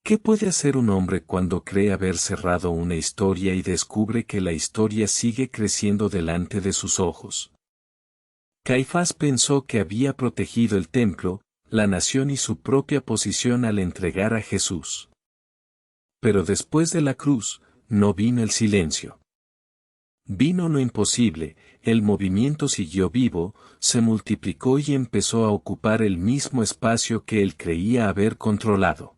¿Qué puede hacer un hombre cuando cree haber cerrado una historia y descubre que la historia sigue creciendo delante de sus ojos? Caifás pensó que había protegido el templo, la nación y su propia posición al entregar a Jesús. Pero después de la cruz, no vino el silencio. Vino lo imposible, el movimiento siguió vivo, se multiplicó y empezó a ocupar el mismo espacio que él creía haber controlado.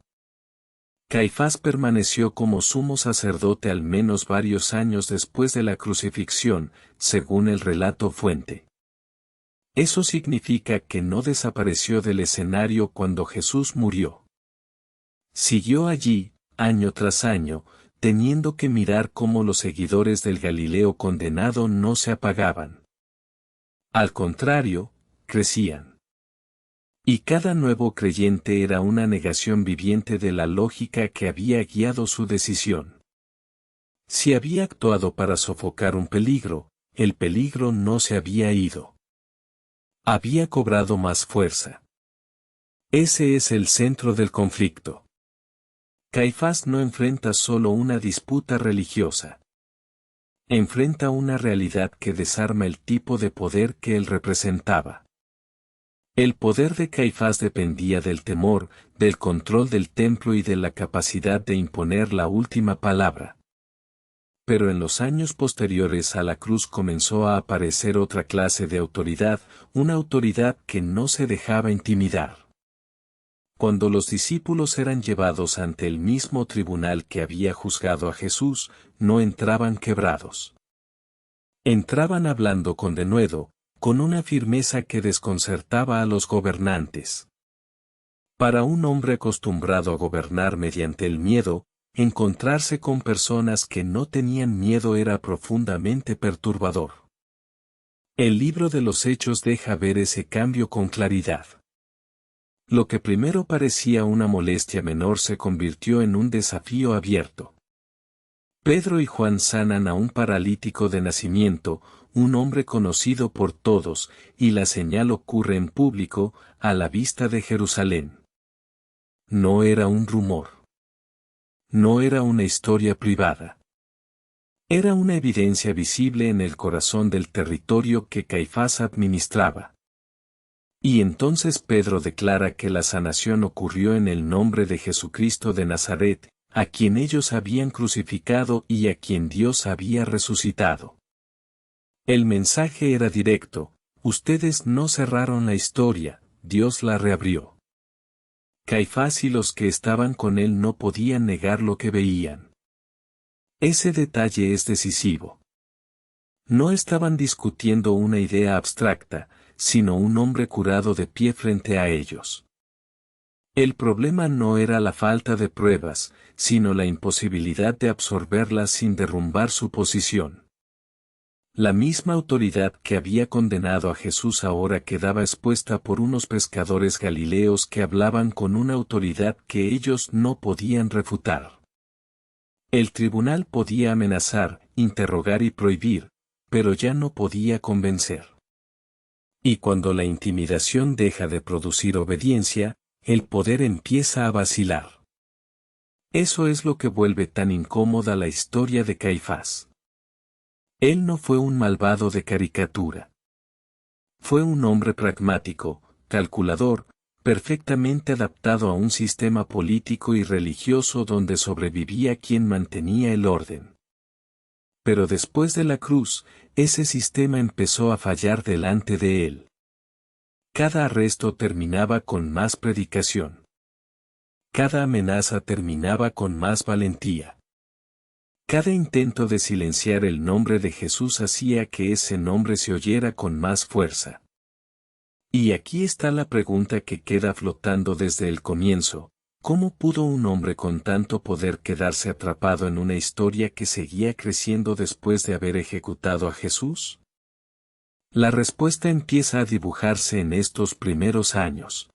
Caifás permaneció como sumo sacerdote al menos varios años después de la crucifixión, según el relato fuente. Eso significa que no desapareció del escenario cuando Jesús murió. Siguió allí, año tras año, teniendo que mirar cómo los seguidores del Galileo condenado no se apagaban. Al contrario, crecían. Y cada nuevo creyente era una negación viviente de la lógica que había guiado su decisión. Si había actuado para sofocar un peligro, el peligro no se había ido. Había cobrado más fuerza. Ese es el centro del conflicto. Caifás no enfrenta solo una disputa religiosa. Enfrenta una realidad que desarma el tipo de poder que él representaba. El poder de Caifás dependía del temor, del control del templo y de la capacidad de imponer la última palabra. Pero en los años posteriores a la cruz comenzó a aparecer otra clase de autoridad, una autoridad que no se dejaba intimidar. Cuando los discípulos eran llevados ante el mismo tribunal que había juzgado a Jesús, no entraban quebrados. Entraban hablando con denuedo, con una firmeza que desconcertaba a los gobernantes. Para un hombre acostumbrado a gobernar mediante el miedo, encontrarse con personas que no tenían miedo era profundamente perturbador. El libro de los Hechos deja ver ese cambio con claridad. Lo que primero parecía una molestia menor se convirtió en un desafío abierto. Pedro y Juan sanan a un paralítico de nacimiento, un hombre conocido por todos, y la señal ocurre en público, a la vista de Jerusalén. No era un rumor. No era una historia privada. Era una evidencia visible en el corazón del territorio que Caifás administraba. Y entonces Pedro declara que la sanación ocurrió en el nombre de Jesucristo de Nazaret, a quien ellos habían crucificado y a quien Dios había resucitado. El mensaje era directo: ustedes no cerraron la historia, Dios la reabrió. Caifás y los que estaban con él no podían negar lo que veían. Ese detalle es decisivo. No estaban discutiendo una idea abstracta, sino un hombre curado de pie frente a ellos. El problema no era la falta de pruebas, sino la imposibilidad de absorberlas sin derrumbar su posición. La misma autoridad que había condenado a Jesús ahora quedaba expuesta por unos pescadores galileos que hablaban con una autoridad que ellos no podían refutar. El tribunal podía amenazar, interrogar y prohibir, pero ya no podía convencer. Y cuando la intimidación deja de producir obediencia, el poder empieza a vacilar. Eso es lo que vuelve tan incómoda la historia de Caifás. Él no fue un malvado de caricatura. Fue un hombre pragmático, calculador, perfectamente adaptado a un sistema político y religioso donde sobrevivía quien mantenía el orden. Pero después de la cruz, ese sistema empezó a fallar delante de él. Cada arresto terminaba con más predicación. Cada amenaza terminaba con más valentía. Cada intento de silenciar el nombre de Jesús hacía que ese nombre se oyera con más fuerza. Y aquí está la pregunta que queda flotando desde el comienzo: ¿cómo pudo un hombre con tanto poder quedarse atrapado en una historia que seguía creciendo después de haber ejecutado a Jesús? La respuesta empieza a dibujarse en estos primeros años.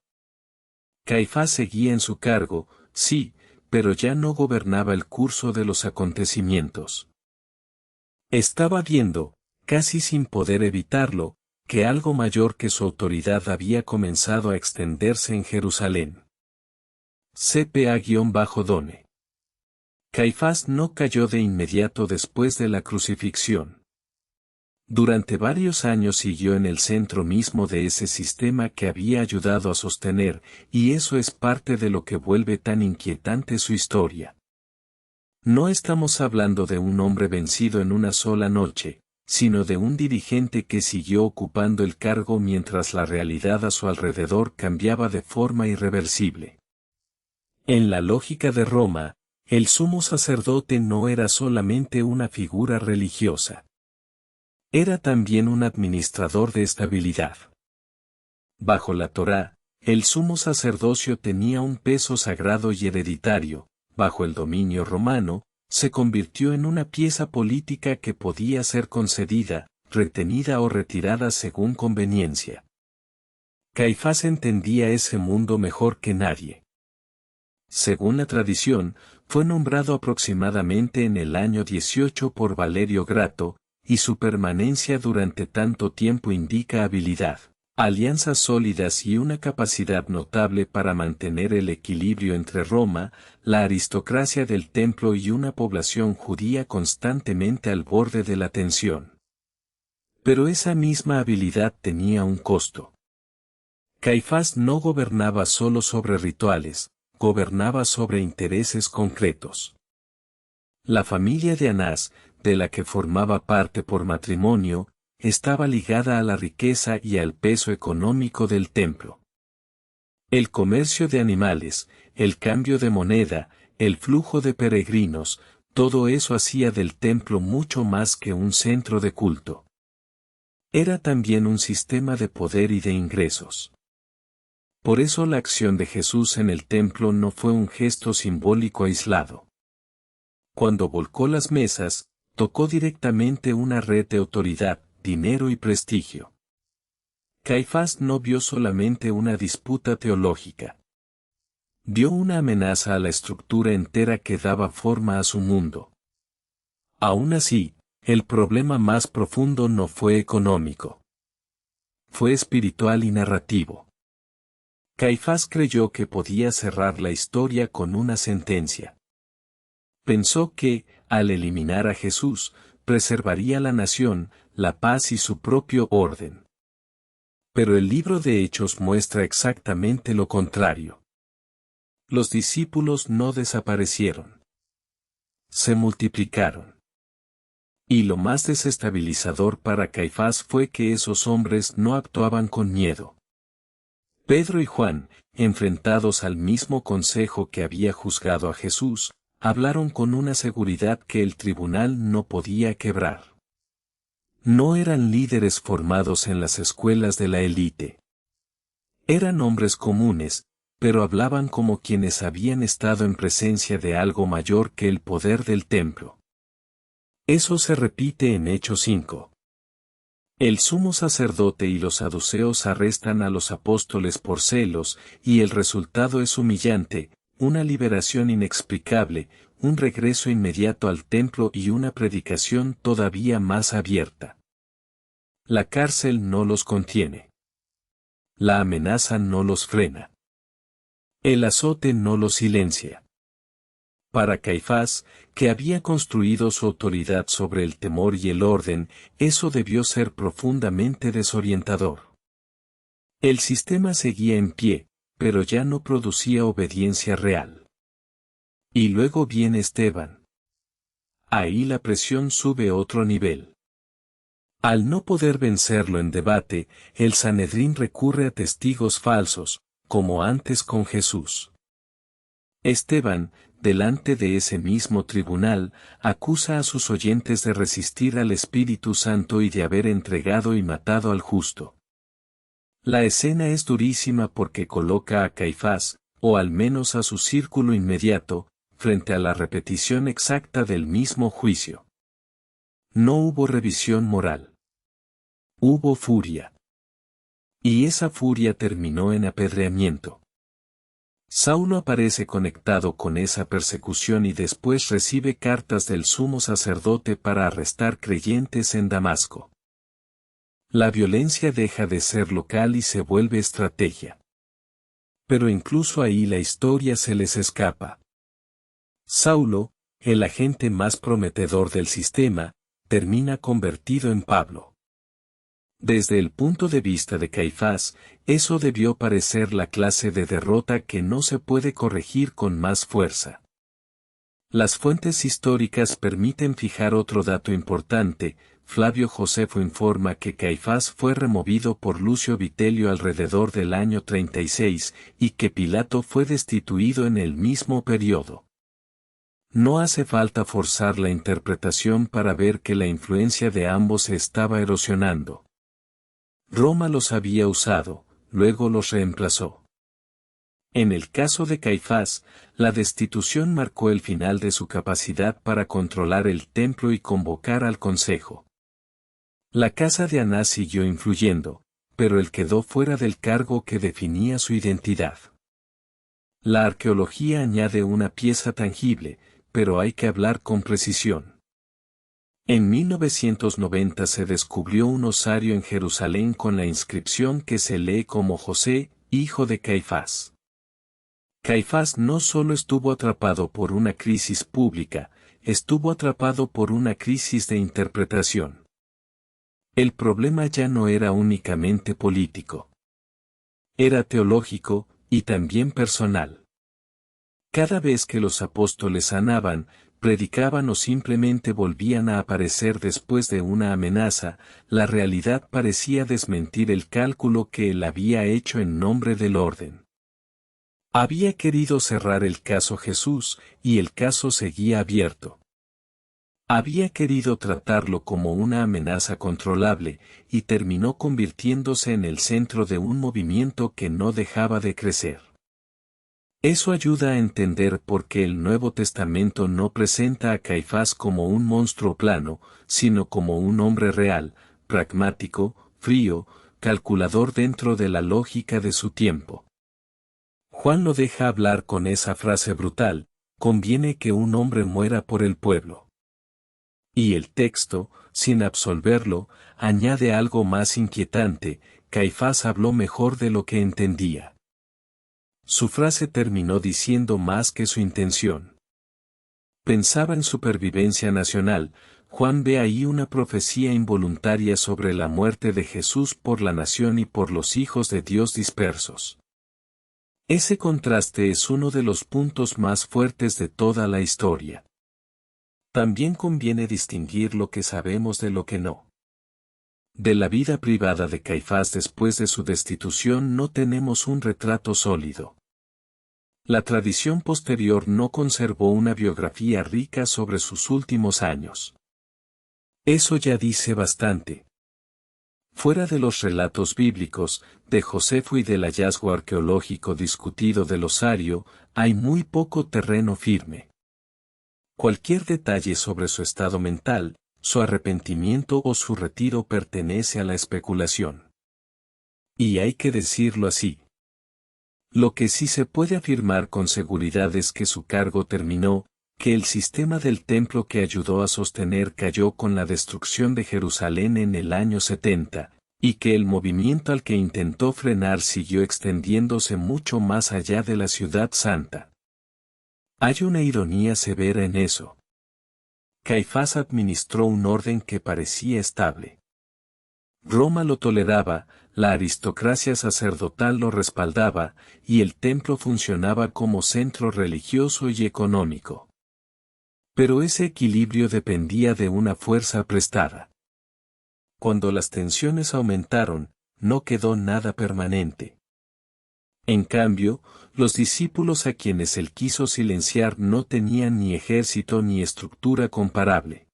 Caifás seguía en su cargo, sí, pero ya no gobernaba el curso de los acontecimientos. Estaba viendo, casi sin poder evitarlo, que algo mayor que su autoridad había comenzado a extenderse en Jerusalén. CPA-Done. Caifás no cayó de inmediato después de la crucifixión. Durante varios años siguió en el centro mismo de ese sistema que había ayudado a sostener, y eso es parte de lo que vuelve tan inquietante su historia. No estamos hablando de un hombre vencido en una sola noche, sino de un dirigente que siguió ocupando el cargo mientras la realidad a su alrededor cambiaba de forma irreversible. En la lógica de Roma, el sumo sacerdote no era solamente una figura religiosa. Era también un administrador de estabilidad. Bajo la Torá, el sumo sacerdocio tenía un peso sagrado y hereditario. Bajo el dominio romano, se convirtió en una pieza política que podía ser concedida, retenida o retirada según conveniencia. Caifás entendía ese mundo mejor que nadie. Según la tradición, fue nombrado aproximadamente en el año 18 por Valerio Grato, y su permanencia durante tanto tiempo indica habilidad, alianzas sólidas y una capacidad notable para mantener el equilibrio entre Roma, la aristocracia del templo y una población judía constantemente al borde de la tensión. Pero esa misma habilidad tenía un costo. Caifás no gobernaba solo sobre rituales, gobernaba sobre intereses concretos. La familia de Anás, de la que formaba parte por matrimonio, estaba ligada a la riqueza y al peso económico del templo. El comercio de animales, el cambio de moneda, el flujo de peregrinos, todo eso hacía del templo mucho más que un centro de culto. Era también un sistema de poder y de ingresos. Por eso la acción de Jesús en el templo no fue un gesto simbólico aislado. Cuando volcó las mesas, tocó directamente una red de autoridad, dinero y prestigio. Caifás no vio solamente una disputa teológica. Vio una amenaza a la estructura entera que daba forma a su mundo. Aún así, el problema más profundo no fue económico. Fue espiritual y narrativo. Caifás creyó que podía cerrar la historia con una sentencia. Pensó que, al eliminar a Jesús, preservaría la nación, la paz y su propio orden. Pero el libro de Hechos muestra exactamente lo contrario. Los discípulos no desaparecieron. Se multiplicaron. Y lo más desestabilizador para Caifás fue que esos hombres no actuaban con miedo. Pedro y Juan, enfrentados al mismo consejo que había juzgado a Jesús, hablaron con una seguridad que el tribunal no podía quebrar. No eran líderes formados en las escuelas de la élite. Eran hombres comunes, pero hablaban como quienes habían estado en presencia de algo mayor que el poder del templo. Eso se repite en Hechos 5. El sumo sacerdote y los saduceos arrestan a los apóstoles por celos, y el resultado es humillante, una liberación inexplicable, un regreso inmediato al templo y una predicación todavía más abierta. La cárcel no los contiene. La amenaza no los frena. El azote no los silencia. Para Caifás, que había construido su autoridad sobre el temor y el orden, eso debió ser profundamente desorientador. El sistema seguía en pie, pero ya no producía obediencia real. Y luego viene Esteban. Ahí la presión sube otro nivel. Al no poder vencerlo en debate, el Sanedrín recurre a testigos falsos, como antes con Jesús. Esteban, delante de ese mismo tribunal, acusa a sus oyentes de resistir al Espíritu Santo y de haber entregado y matado al justo. La escena es durísima porque coloca a Caifás, o al menos a su círculo inmediato, frente a la repetición exacta del mismo juicio. No hubo revisión moral. Hubo furia. Y esa furia terminó en apedreamiento. Saulo aparece conectado con esa persecución y después recibe cartas del sumo sacerdote para arrestar creyentes en Damasco. La violencia deja de ser local y se vuelve estrategia. Pero incluso ahí la historia se les escapa. Saulo, el agente más prometedor del sistema, termina convertido en Pablo. Desde el punto de vista de Caifás, eso debió parecer la clase de derrota que no se puede corregir con más fuerza. Las fuentes históricas permiten fijar otro dato importante. Flavio Josefo informa que Caifás fue removido por Lucio Vitelio alrededor del año 36, y que Pilato fue destituido en el mismo periodo. No hace falta forzar la interpretación para ver que la influencia de ambos se estaba erosionando. Roma los había usado, luego los reemplazó. En el caso de Caifás, la destitución marcó el final de su capacidad para controlar el templo y convocar al consejo. La casa de Anás siguió influyendo, pero él quedó fuera del cargo que definía su identidad. La arqueología añade una pieza tangible, pero hay que hablar con precisión. En 1990 se descubrió un osario en Jerusalén con la inscripción que se lee como José, hijo de Caifás. Caifás no solo estuvo atrapado por una crisis pública, estuvo atrapado por una crisis de interpretación. El problema ya no era únicamente político. Era teológico, y también personal. Cada vez que los apóstoles sanaban, predicaban o simplemente volvían a aparecer después de una amenaza, la realidad parecía desmentir el cálculo que él había hecho en nombre del orden. Había querido cerrar el caso Jesús, y el caso seguía abierto. Había querido tratarlo como una amenaza controlable, y terminó convirtiéndose en el centro de un movimiento que no dejaba de crecer. Eso ayuda a entender por qué el Nuevo Testamento no presenta a Caifás como un monstruo plano, sino como un hombre real, pragmático, frío, calculador dentro de la lógica de su tiempo. Juan lo deja hablar con esa frase brutal: conviene que un hombre muera por el pueblo. Y el texto, sin absolverlo, añade algo más inquietante: Caifás habló mejor de lo que entendía. Su frase terminó diciendo más que su intención. Pensaba en supervivencia nacional. Juan ve ahí una profecía involuntaria sobre la muerte de Jesús por la nación y por los hijos de Dios dispersos. Ese contraste es uno de los puntos más fuertes de toda la historia. También conviene distinguir lo que sabemos de lo que no. De la vida privada de Caifás después de su destitución no tenemos un retrato sólido. La tradición posterior no conservó una biografía rica sobre sus últimos años. Eso ya dice bastante. Fuera de los relatos bíblicos, de Josefo y del hallazgo arqueológico discutido del osario, hay muy poco terreno firme. Cualquier detalle sobre su estado mental, su arrepentimiento o su retiro pertenece a la especulación. Y hay que decirlo así. Lo que sí se puede afirmar con seguridad es que su cargo terminó, que el sistema del templo que ayudó a sostener cayó con la destrucción de Jerusalén en el año 70, y que el movimiento al que intentó frenar siguió extendiéndose mucho más allá de la ciudad santa. Hay una ironía severa en eso. Caifás administró un orden que parecía estable. Roma lo toleraba, la aristocracia sacerdotal lo respaldaba, y el templo funcionaba como centro religioso y económico. Pero ese equilibrio dependía de una fuerza prestada. Cuando las tensiones aumentaron, no quedó nada permanente. En cambio, los discípulos a quienes él quiso silenciar no tenían ni ejército ni estructura comparable.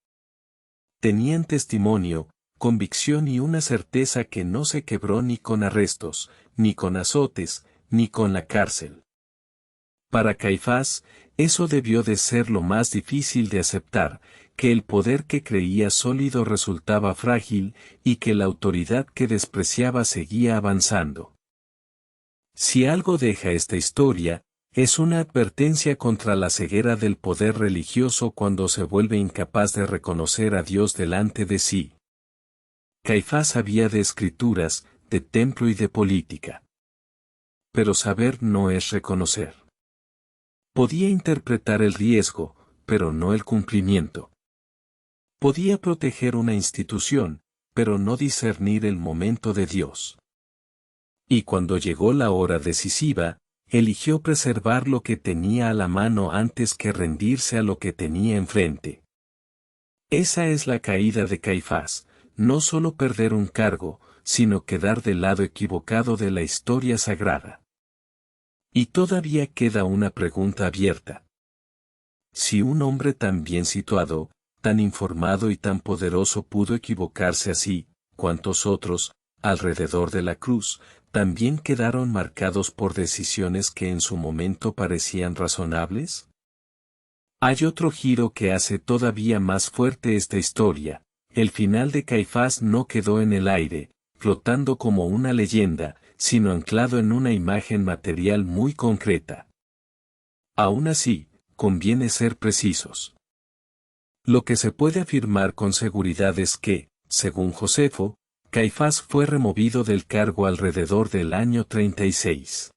Tenían testimonio, convicción y una certeza que no se quebró ni con arrestos, ni con azotes, ni con la cárcel. Para Caifás, eso debió de ser lo más difícil de aceptar, que el poder que creía sólido resultaba frágil, y que la autoridad que despreciaba seguía avanzando. Si algo deja esta historia, es una advertencia contra la ceguera del poder religioso cuando se vuelve incapaz de reconocer a Dios delante de sí. Caifás sabía de escrituras, de templo y de política. pero saber no es reconocer. Podía interpretar el riesgo, pero no el cumplimiento. Podía proteger una institución, pero no discernir el momento de Dios. Y cuando llegó la hora decisiva, eligió preservar lo que tenía a la mano antes que rendirse a lo que tenía enfrente. Esa es la caída de Caifás, no solo perder un cargo, sino quedar del lado equivocado de la historia sagrada. Y todavía queda una pregunta abierta. Si un hombre tan bien situado, tan informado y tan poderoso pudo equivocarse así, ¿cuántos otros, alrededor de la cruz, también quedaron marcados por decisiones que en su momento parecían razonables? Hay otro giro que hace todavía más fuerte esta historia. El final de Caifás no quedó en el aire, flotando como una leyenda, sino anclado en una imagen material muy concreta. Aún así, conviene ser precisos. Lo que se puede afirmar con seguridad es que, según Josefo, Caifás fue removido del cargo alrededor del año 36.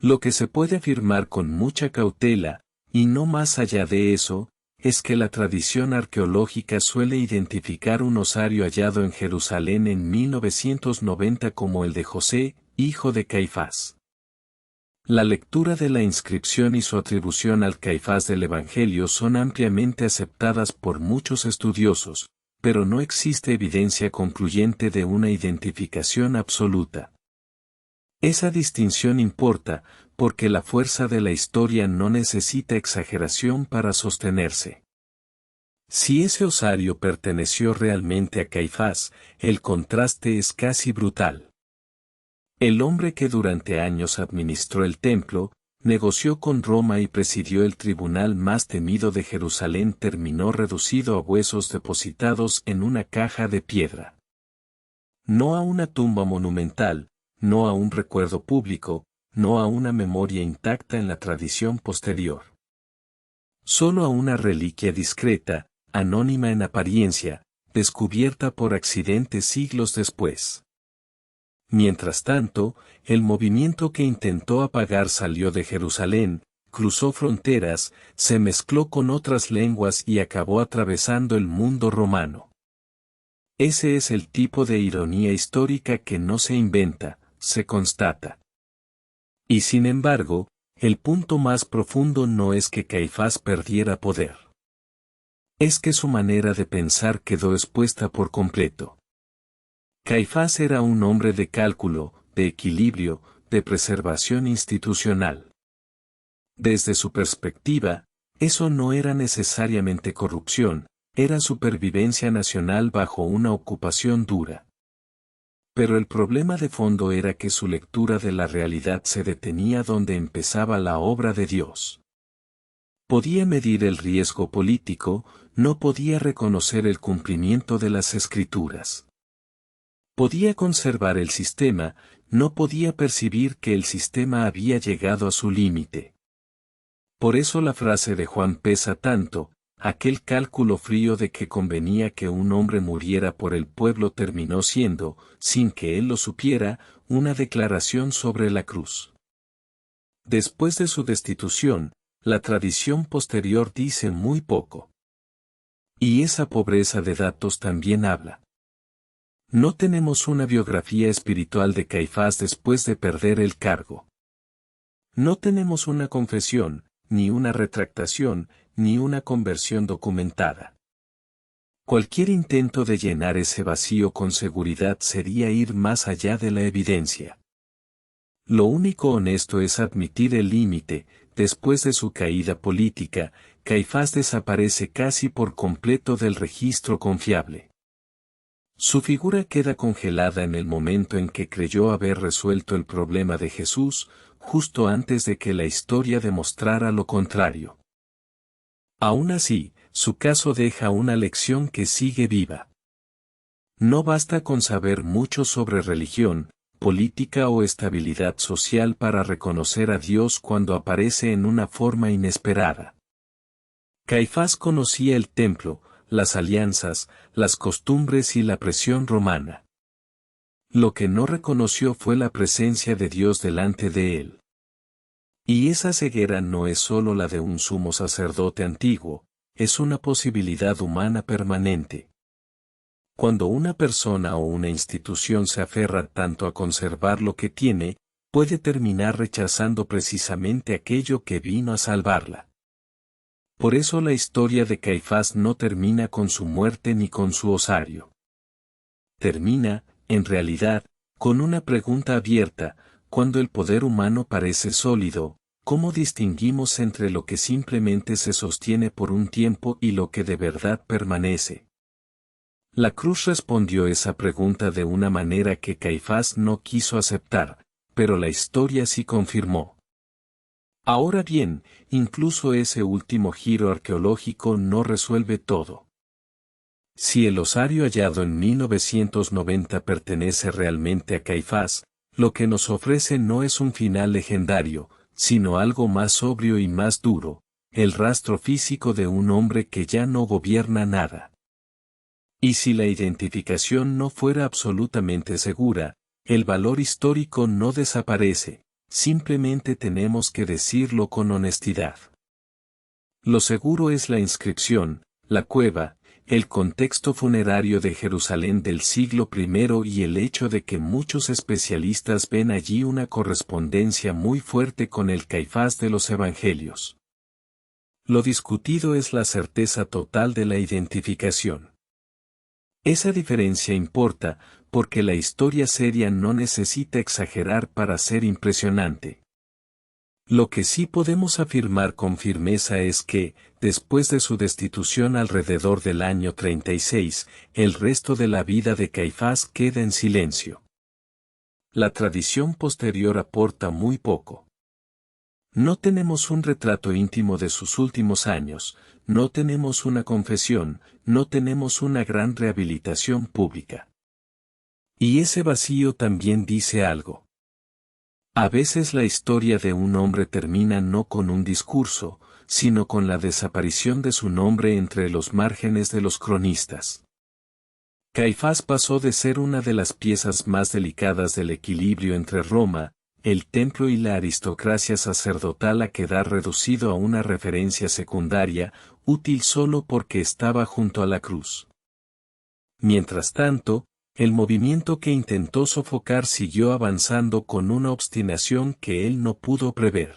Lo que se puede afirmar con mucha cautela, y no más allá de eso, es que la tradición arqueológica suele identificar un osario hallado en Jerusalén en 1990 como el de José, hijo de Caifás. La lectura de la inscripción y su atribución al Caifás del Evangelio son ampliamente aceptadas por muchos estudiosos, pero no existe evidencia concluyente de una identificación absoluta. Esa distinción importa, porque la fuerza de la historia no necesita exageración para sostenerse. Si ese osario perteneció realmente a Caifás, el contraste es casi brutal. El hombre que durante años administró el templo, negoció con Roma y presidió el tribunal más temido de Jerusalén terminó reducido a huesos depositados en una caja de piedra. No a una tumba monumental, no a un recuerdo público, no a una memoria intacta en la tradición posterior. Solo a una reliquia discreta, anónima en apariencia, descubierta por accidente siglos después. Mientras tanto, el movimiento que intentó apagar salió de Jerusalén, cruzó fronteras, se mezcló con otras lenguas y acabó atravesando el mundo romano. Ese es el tipo de ironía histórica que no se inventa, se constata. Y sin embargo, el punto más profundo no es que Caifás perdiera poder. Es que su manera de pensar quedó expuesta por completo. Caifás era un hombre de cálculo, de equilibrio, de preservación institucional. Desde su perspectiva, eso no era necesariamente corrupción, era supervivencia nacional bajo una ocupación dura. Pero el problema de fondo era que su lectura de la realidad se detenía donde empezaba la obra de Dios. Podía medir el riesgo político, no podía reconocer el cumplimiento de las Escrituras. Podía conservar el sistema, no podía percibir que el sistema había llegado a su límite. Por eso la frase de Juan pesa tanto, aquel cálculo frío de que convenía que un hombre muriera por el pueblo terminó siendo, sin que él lo supiera, una declaración sobre la cruz. Después de su destitución, la tradición posterior dice muy poco. Y esa pobreza de datos también habla. No tenemos una biografía espiritual de Caifás después de perder el cargo. No tenemos una confesión, ni una retractación, ni una conversión documentada. Cualquier intento de llenar ese vacío con seguridad sería ir más allá de la evidencia. Lo único honesto es admitir el límite. Después de su caída política, Caifás desaparece casi por completo del registro confiable. Su figura queda congelada en el momento en que creyó haber resuelto el problema de Jesús, justo antes de que la historia demostrara lo contrario. Aún así, su caso deja una lección que sigue viva. No basta con saber mucho sobre religión, política o estabilidad social para reconocer a Dios cuando aparece en una forma inesperada. Caifás conocía el templo, las alianzas, las costumbres y la presión romana. Lo que no reconoció fue la presencia de Dios delante de él. Y esa ceguera no es solo la de un sumo sacerdote antiguo, es una posibilidad humana permanente. Cuando una persona o una institución se aferra tanto a conservar lo que tiene, puede terminar rechazando precisamente aquello que vino a salvarla. Por eso la historia de Caifás no termina con su muerte ni con su osario. Termina, en realidad, con una pregunta abierta: cuando el poder humano parece sólido, ¿cómo distinguimos entre lo que simplemente se sostiene por un tiempo y lo que de verdad permanece? La cruz respondió esa pregunta de una manera que Caifás no quiso aceptar, pero la historia sí confirmó. Ahora bien, incluso ese último giro arqueológico no resuelve todo. Si el osario hallado en 1990 pertenece realmente a Caifás, lo que nos ofrece no es un final legendario, sino algo más sobrio y más duro, el rastro físico de un hombre que ya no gobierna nada. Y si la identificación no fuera absolutamente segura, el valor histórico no desaparece, simplemente tenemos que decirlo con honestidad. Lo seguro es la inscripción, la cueva, el contexto funerario de Jerusalén del siglo I y el hecho de que muchos especialistas ven allí una correspondencia muy fuerte con el Caifás de los Evangelios. Lo discutido es la certeza total de la identificación. Esa diferencia importa, porque la historia seria no necesita exagerar para ser impresionante. Lo que sí podemos afirmar con firmeza es que, después de su destitución alrededor del año 36, el resto de la vida de Caifás queda en silencio. La tradición posterior aporta muy poco. No tenemos un retrato íntimo de sus últimos años, no tenemos una confesión, no tenemos una gran rehabilitación pública. Y ese vacío también dice algo. A veces la historia de un hombre termina no con un discurso, sino con la desaparición de su nombre entre los márgenes de los cronistas. Caifás pasó de ser una de las piezas más delicadas del equilibrio entre Roma, el templo y la aristocracia sacerdotal a quedar reducido a una referencia secundaria, útil solo porque estaba junto a la cruz. Mientras tanto, el movimiento que intentó sofocar siguió avanzando con una obstinación que él no pudo prever.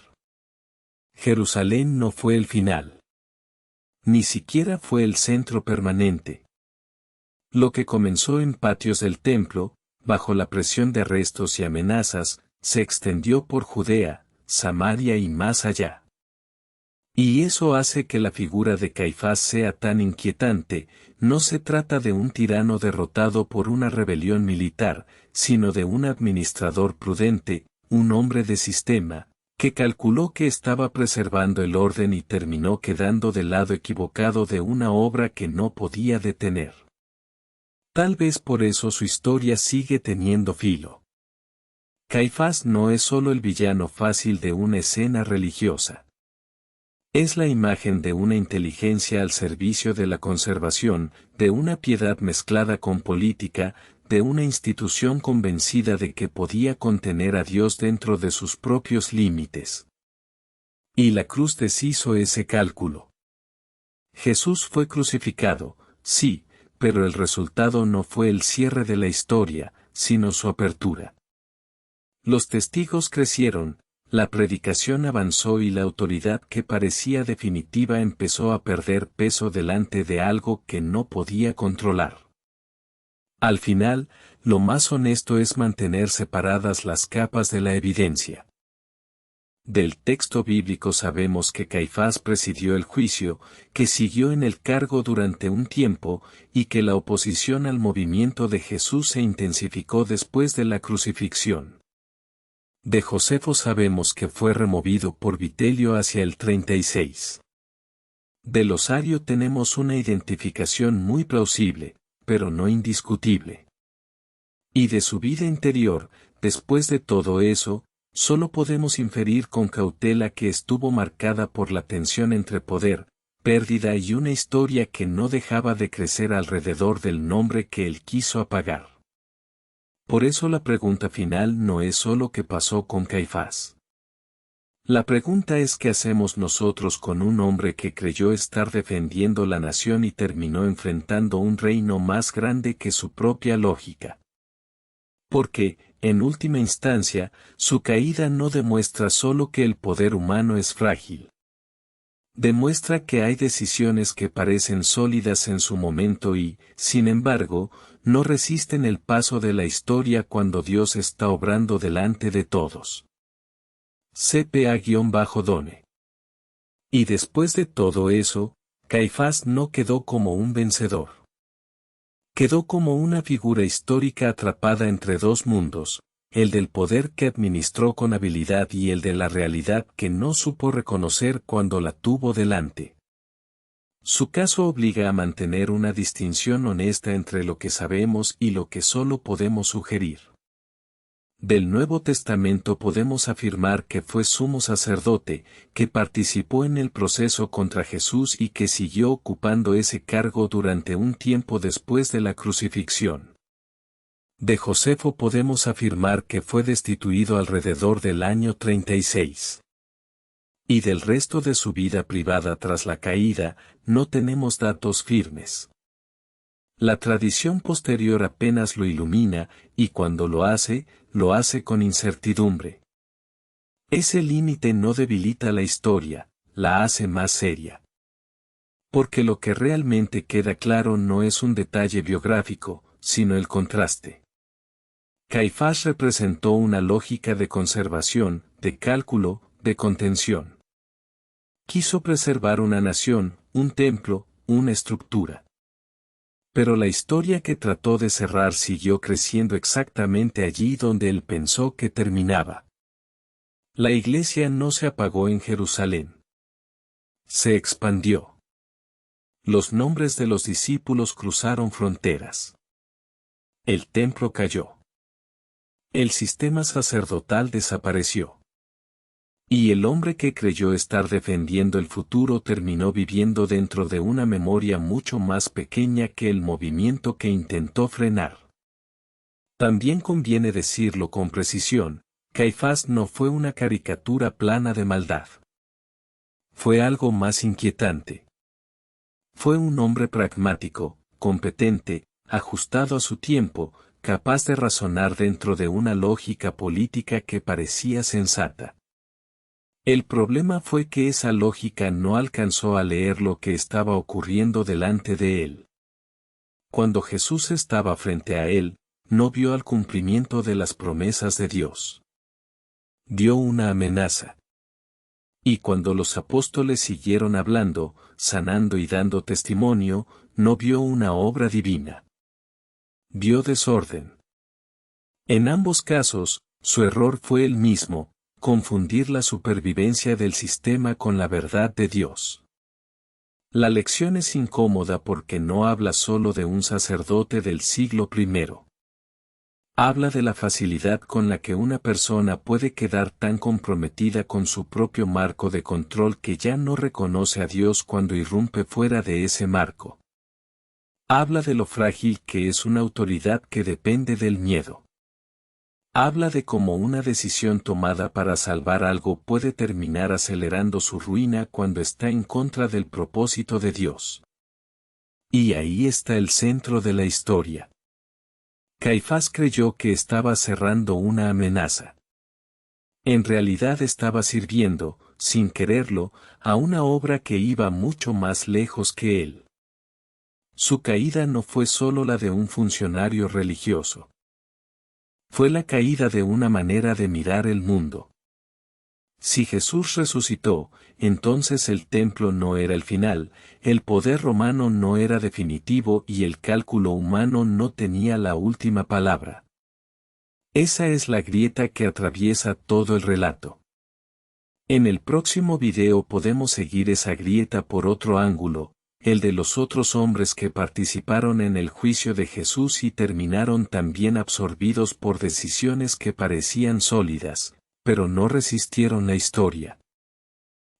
Jerusalén no fue el final. Ni siquiera fue el centro permanente. Lo que comenzó en patios del templo, bajo la presión de arrestos y amenazas, se extendió por Judea, Samaria y más allá. Y eso hace que la figura de Caifás sea tan inquietante. No se trata de un tirano derrotado por una rebelión militar, sino de un administrador prudente, un hombre de sistema, que calculó que estaba preservando el orden y terminó quedando del lado equivocado de una obra que no podía detener. Tal vez por eso su historia sigue teniendo filo. Caifás no es solo el villano fácil de una escena religiosa. Es la imagen de una inteligencia al servicio de la conservación, de una piedad mezclada con política, de una institución convencida de que podía contener a Dios dentro de sus propios límites. Y la cruz deshizo ese cálculo. Jesús fue crucificado, sí, pero el resultado no fue el cierre de la historia, sino su apertura. Los testigos crecieron, la predicación avanzó y la autoridad que parecía definitiva empezó a perder peso delante de algo que no podía controlar. Al final, lo más honesto es mantener separadas las capas de la evidencia. Del texto bíblico sabemos que Caifás presidió el juicio, que siguió en el cargo durante un tiempo, y que la oposición al movimiento de Jesús se intensificó después de la crucifixión. De Josefo sabemos que fue removido por Vitelio hacia el 36. Del osario tenemos una identificación muy plausible, pero no indiscutible. Y de su vida interior, después de todo eso, solo podemos inferir con cautela que estuvo marcada por la tensión entre poder, pérdida y una historia que no dejaba de crecer alrededor del nombre que él quiso apagar. Por eso la pregunta final no es solo qué pasó con Caifás. La pregunta es qué hacemos nosotros con un hombre que creyó estar defendiendo la nación y terminó enfrentando un reino más grande que su propia lógica. Porque, en última instancia, su caída no demuestra solo que el poder humano es frágil. Demuestra que hay decisiones que parecen sólidas en su momento y, sin embargo, no resisten el paso de la historia cuando Dios está obrando delante de todos. CPA-Done. Y después de todo eso, Caifás no quedó como un vencedor. Quedó como una figura histórica atrapada entre dos mundos, el del poder que administró con habilidad y el de la realidad que no supo reconocer cuando la tuvo delante. Su caso obliga a mantener una distinción honesta entre lo que sabemos y lo que solo podemos sugerir. Del Nuevo Testamento podemos afirmar que fue sumo sacerdote, que participó en el proceso contra Jesús y que siguió ocupando ese cargo durante un tiempo después de la crucifixión. De Josefo podemos afirmar que fue destituido alrededor del año 36. Y del resto de su vida privada tras la caída, no tenemos datos firmes. La tradición posterior apenas lo ilumina, y cuando lo hace con incertidumbre. Ese límite no debilita la historia, la hace más seria. Porque lo que realmente queda claro no es un detalle biográfico, sino el contraste. Caifás representó una lógica de conservación, de cálculo, de contención. Quiso preservar una nación, un templo, una estructura. Pero la historia que trató de cerrar siguió creciendo exactamente allí donde él pensó que terminaba. La iglesia no se apagó en Jerusalén. Se expandió. Los nombres de los discípulos cruzaron fronteras. El templo cayó. El sistema sacerdotal desapareció. Y el hombre que creyó estar defendiendo el futuro terminó viviendo dentro de una memoria mucho más pequeña que el movimiento que intentó frenar. También conviene decirlo con precisión, Caifás no fue una caricatura plana de maldad. Fue algo más inquietante. Fue un hombre pragmático, competente, ajustado a su tiempo, capaz de razonar dentro de una lógica política que parecía sensata. El problema fue que esa lógica no alcanzó a leer lo que estaba ocurriendo delante de él. Cuando Jesús estaba frente a él, no vio al cumplimiento de las promesas de Dios. Dio una amenaza. Y cuando los apóstoles siguieron hablando, sanando y dando testimonio, no vio una obra divina. Vio desorden. En ambos casos, su error fue el mismo: confundir la supervivencia del sistema con la verdad de Dios. La lección es incómoda porque no habla solo de un sacerdote del siglo I. Habla de la facilidad con la que una persona puede quedar tan comprometida con su propio marco de control que ya no reconoce a Dios cuando irrumpe fuera de ese marco. Habla de lo frágil que es una autoridad que depende del miedo. Habla de cómo una decisión tomada para salvar algo puede terminar acelerando su ruina cuando está en contra del propósito de Dios. Y ahí está el centro de la historia. Caifás creyó que estaba cerrando una amenaza. En realidad estaba sirviendo, sin quererlo, a una obra que iba mucho más lejos que él. Su caída no fue solo la de un funcionario religioso. Fue la caída de una manera de mirar el mundo. Si Jesús resucitó, entonces el templo no era el final, el poder romano no era definitivo y el cálculo humano no tenía la última palabra. Esa es la grieta que atraviesa todo el relato. En el próximo video podemos seguir esa grieta por otro ángulo, el de los otros hombres que participaron en el juicio de Jesús y terminaron también absorbidos por decisiones que parecían sólidas, pero no resistieron la historia.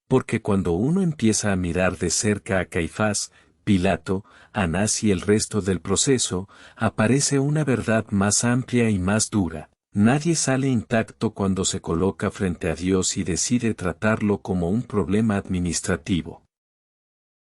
Porque cuando uno empieza a mirar de cerca a Caifás, Pilato, Anás y el resto del proceso, aparece una verdad más amplia y más dura. Nadie sale intacto cuando se coloca frente a Dios y decide tratarlo como un problema administrativo.